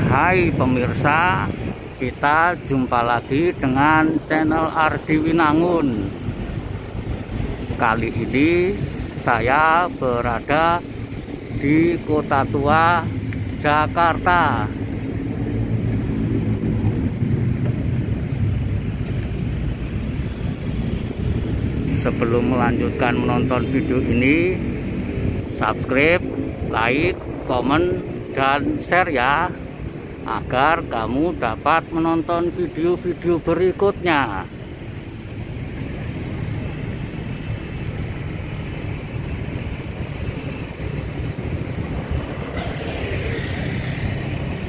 Hai pemirsa, kita jumpa lagi dengan channel Ardi Winangun. Kali ini saya berada di Kota Tua, Jakarta. Sebelum melanjutkan menonton video ini, subscribe, like, komen, dan share ya, agar kamu dapat menonton video-video berikutnya.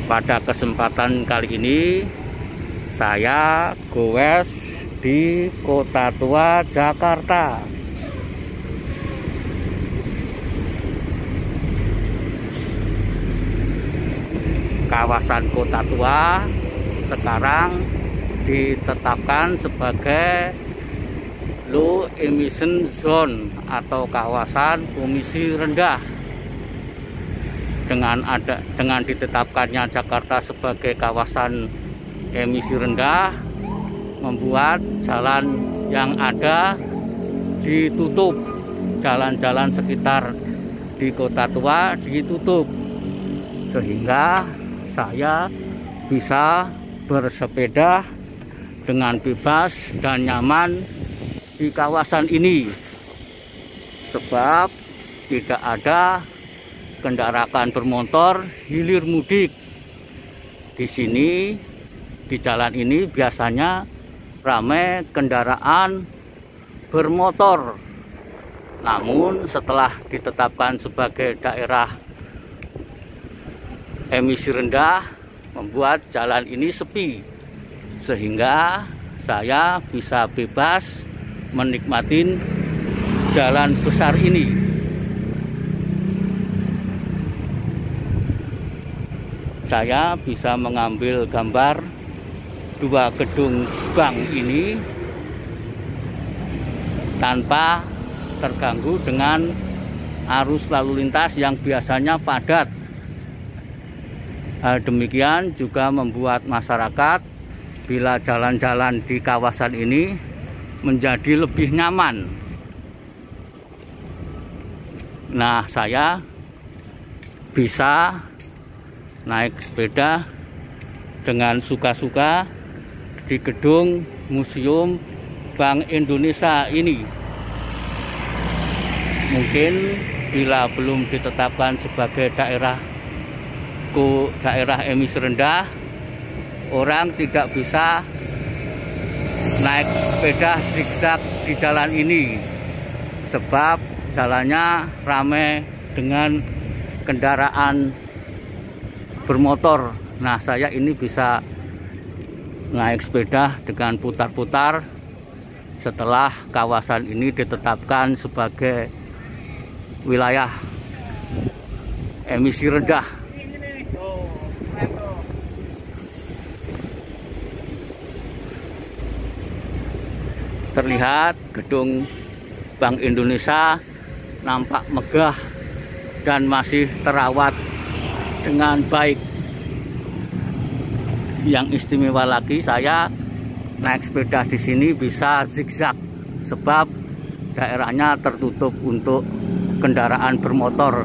Pada kesempatan kali ini saya goes di Kota Tua, Jakarta. Kawasan Kota Tua sekarang ditetapkan sebagai low emission zone atau kawasan emisi rendah. Dengan ditetapkannya Jakarta sebagai kawasan emisi rendah, membuat jalan yang ada ditutup, jalan-jalan sekitar di Kota Tua ditutup, sehingga saya bisa bersepeda dengan bebas dan nyaman di kawasan ini, sebab tidak ada kendaraan bermotor hilir mudik. Di sini, di jalan ini biasanya ramai kendaraan bermotor. Namun setelah ditetapkan sebagai daerah emisi rendah, membuat jalan ini sepi, sehingga saya bisa bebas menikmati jalan besar ini. Saya bisa mengambil gambar dua gedung bank ini tanpa terganggu dengan arus lalu lintas yang biasanya padat. Hal demikian juga membuat masyarakat bila jalan-jalan di kawasan ini menjadi lebih nyaman. Nah, saya bisa naik sepeda dengan suka-suka di gedung Museum Bank Indonesia ini. Mungkin bila belum ditetapkan sebagai daerah emisi rendah, orang tidak bisa naik sepeda zigzag di jalan ini, sebab jalannya ramai dengan kendaraan bermotor. Nah, saya ini bisa naik sepeda dengan putar-putar setelah kawasan ini ditetapkan sebagai wilayah emisi rendah. Terlihat gedung Bank Indonesia nampak megah dan masih terawat dengan baik. Yang istimewa lagi, saya naik sepeda di sini bisa zigzag, sebab daerahnya tertutup untuk kendaraan bermotor.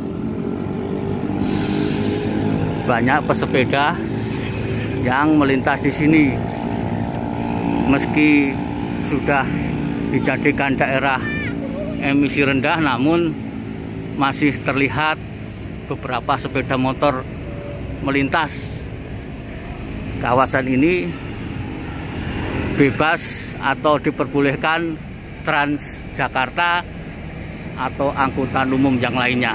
Banyak pesepeda yang melintas di sini. Meski sudah dijadikan daerah emisi rendah, namun masih terlihat beberapa sepeda motor melintas. Kawasan ini bebas atau diperbolehkan Transjakarta atau angkutan umum yang lainnya.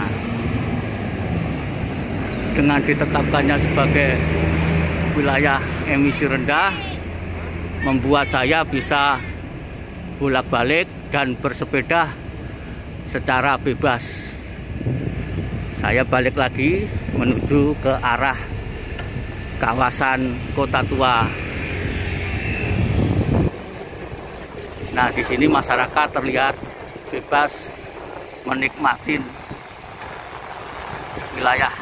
Dengan ditetapkannya sebagai wilayah emisi rendah, membuat saya bisa bolak-balik dan bersepeda secara bebas. Saya balik lagi menuju ke arah kawasan Kota Tua. Nah, di sini masyarakat terlihat bebas menikmati wilayah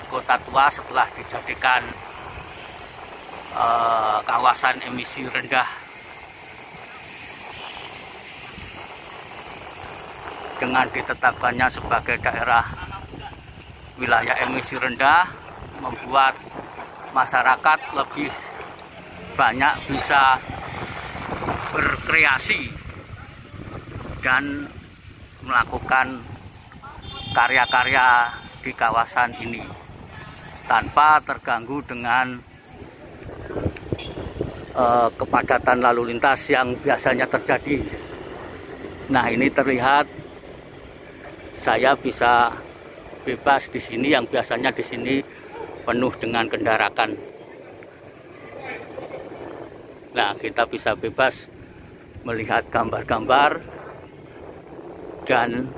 Kota Tua setelah dijadikan kawasan emisi rendah. Dengan ditetapkannya sebagai daerah wilayah emisi rendah, membuat masyarakat lebih banyak bisa berkreasi dan melakukan karya-karya di kawasan ini tanpa terganggu dengan kepadatan lalu lintas yang biasanya terjadi. Nah, ini terlihat saya bisa bebas di sini, yang biasanya di sini penuh dengan kendaraan. Nah, kita bisa bebas melihat gambar-gambar dan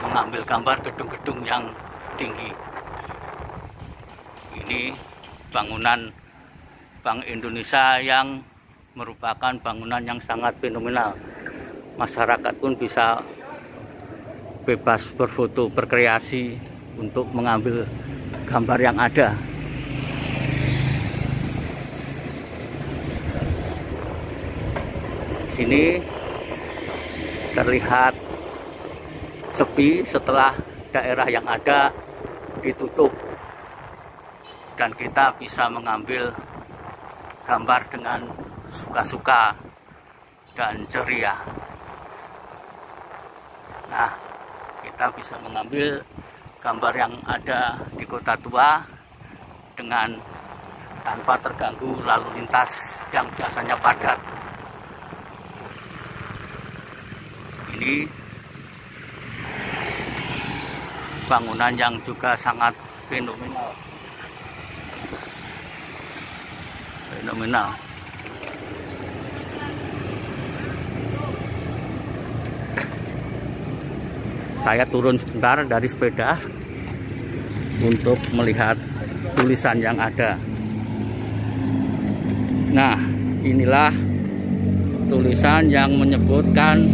mengambil gambar gedung-gedung yang tinggi. Ini bangunan Bank Indonesia yang merupakan bangunan yang sangat fenomenal. Masyarakat pun bisa bebas berfoto, berkreasi untuk mengambil gambar yang ada. Di sini terlihat sepi setelah daerah yang ada ditutup, dan kita bisa mengambil gambar dengan suka-suka dan ceria. Nah, kita bisa mengambil gambar yang ada di Kota Tua dengan tanpa terganggu lalu lintas yang biasanya padat. Ini bangunan yang juga sangat fenomenal. Saya turun sebentar dari sepeda untuk melihat tulisan yang ada. Nah, inilah tulisan yang menyebutkan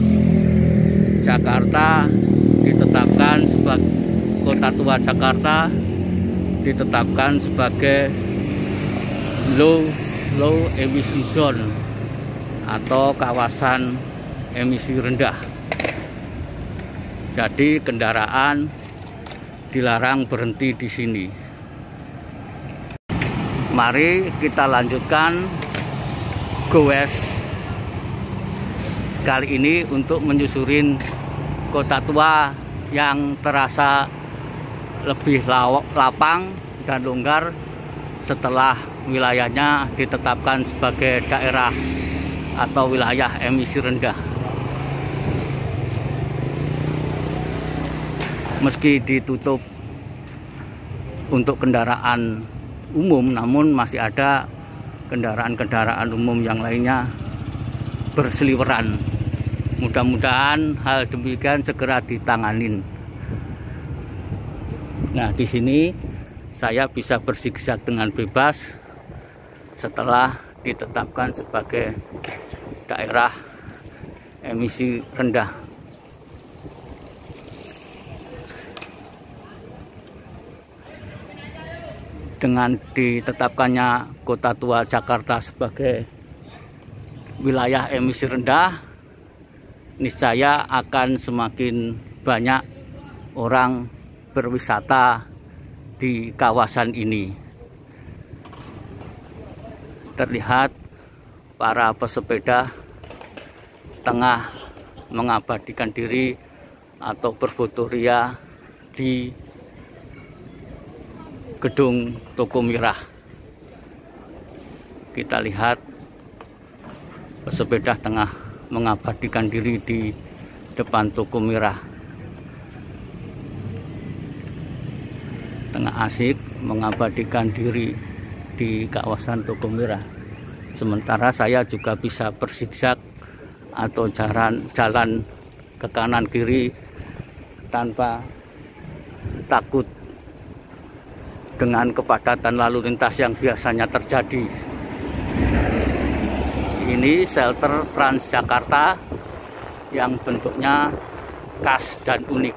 Jakarta ditetapkan sebagai Kota Tua Jakarta ditetapkan sebagai low emission zone atau kawasan emisi rendah. Jadi kendaraan dilarang berhenti di sini. Mari kita lanjutkan goes kali ini untuk menyusurin Kota Tua yang terasa lebih lapang dan longgar setelah wilayahnya ditetapkan sebagai daerah atau wilayah emisi rendah. Meski ditutup untuk kendaraan umum, namun masih ada kendaraan-kendaraan umum yang lainnya berseliweran. Mudah-mudahan hal demikian segera ditanganin. Nah, di sini saya bisa berzigzag dengan bebas setelah ditetapkan sebagai daerah emisi rendah. Dengan ditetapkannya Kota Tua Jakarta sebagai wilayah emisi rendah, niscaya akan semakin banyak orang berwisata di kawasan ini. Terlihat para pesepeda tengah mengabadikan diri atau berfotoria di gedung Toko Mirah. Kita lihat pesepeda tengah mengabadikan diri di depan Toko Mirah. Tengah asik mengabadikan diri di kawasan Toko Mirah. Sementara saya juga bisa berzigzag atau jalan ke kanan kiri tanpa takut dengan kepadatan lalu lintas yang biasanya terjadi. Ini shelter Transjakarta yang bentuknya khas dan unik.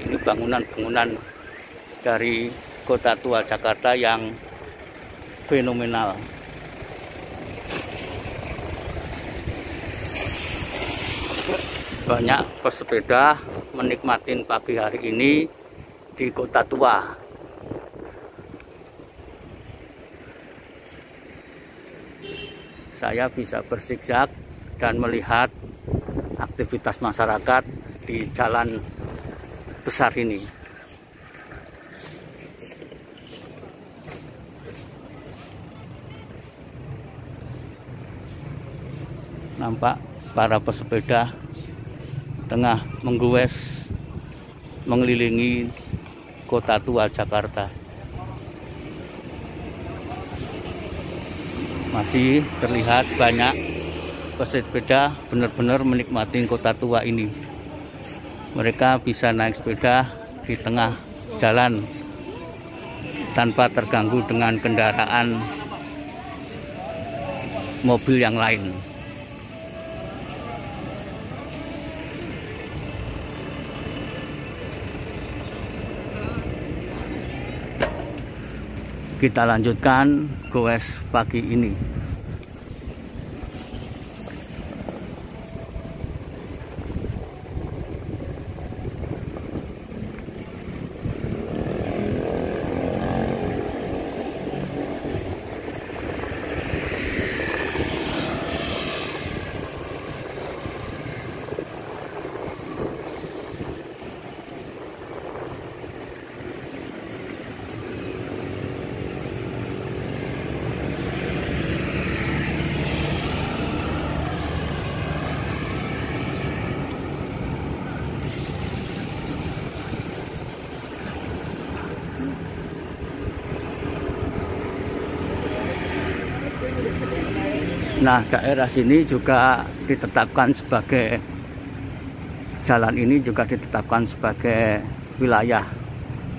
Ini bangunan-bangunan dari Kota Tua Jakarta yang fenomenal. Banyak pesepeda menikmati pagi hari ini di Kota Tua. Saya bisa berzigzag dan melihat aktivitas masyarakat di jalan besar ini. Nampak para pesepeda tengah menggoes mengelilingi Kota Tua Jakarta. Masih terlihat banyak pesepeda benar-benar menikmati Kota Tua ini. Mereka bisa naik sepeda di tengah jalan tanpa terganggu dengan kendaraan mobil yang lain. Kita lanjutkan goes pagi ini. Nah, daerah sini juga ditetapkan sebagai jalan ini juga ditetapkan sebagai wilayah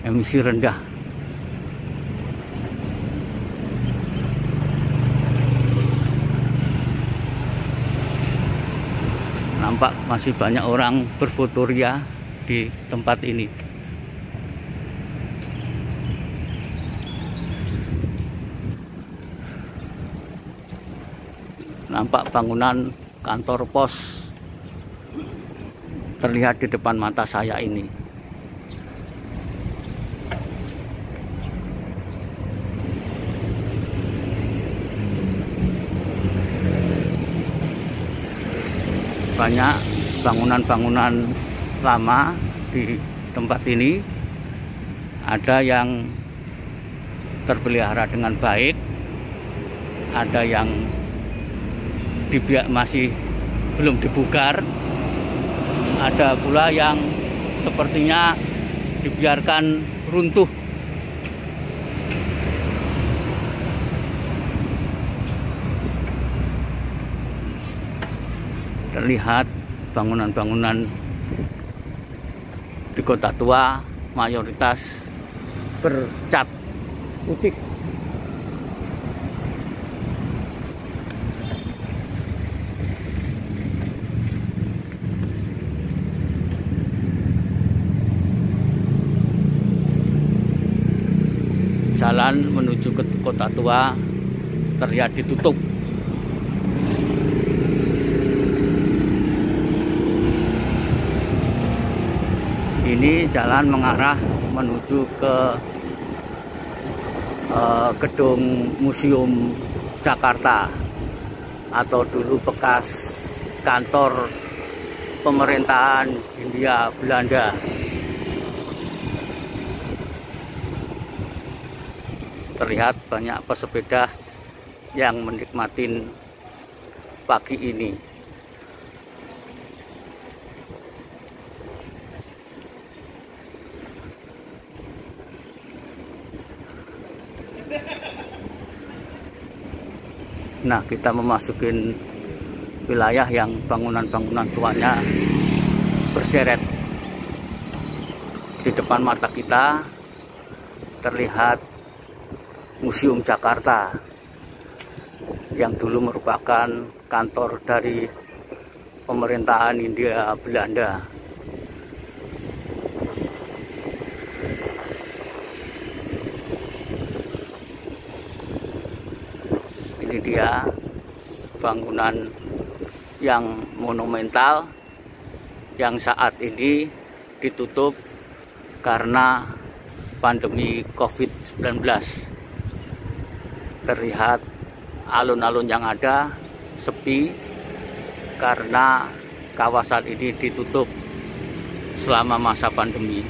emisi rendah. Nampak masih banyak orang berfotoria di tempat ini. Nampak bangunan kantor pos terlihat di depan mata saya ini. Banyak bangunan-bangunan lama di tempat ini. Ada yang terpelihara dengan baik, ada yang masih belum dibongkar, ada pula yang sepertinya dibiarkan runtuh. Terlihat bangunan-bangunan di Kota Tua mayoritas bercat putih. Jalan menuju ke Kota Tua terlihat ditutup. Ini jalan mengarah menuju ke gedung Museum Jakarta atau dulu bekas kantor pemerintahan Hindia Belanda. Terlihat banyak pesepeda yang menikmati pagi ini. Nah, kita memasuki wilayah yang bangunan-bangunan tuanya berderet. Di depan mata kita terlihat Museum Jakarta yang dulu merupakan kantor dari pemerintahan Hindia Belanda. ini dia bangunan yang monumental yang saat ini ditutup karena pandemi COVID-19. Terlihat alun-alun yang ada sepi karena kawasan ini ditutup selama masa pandemi.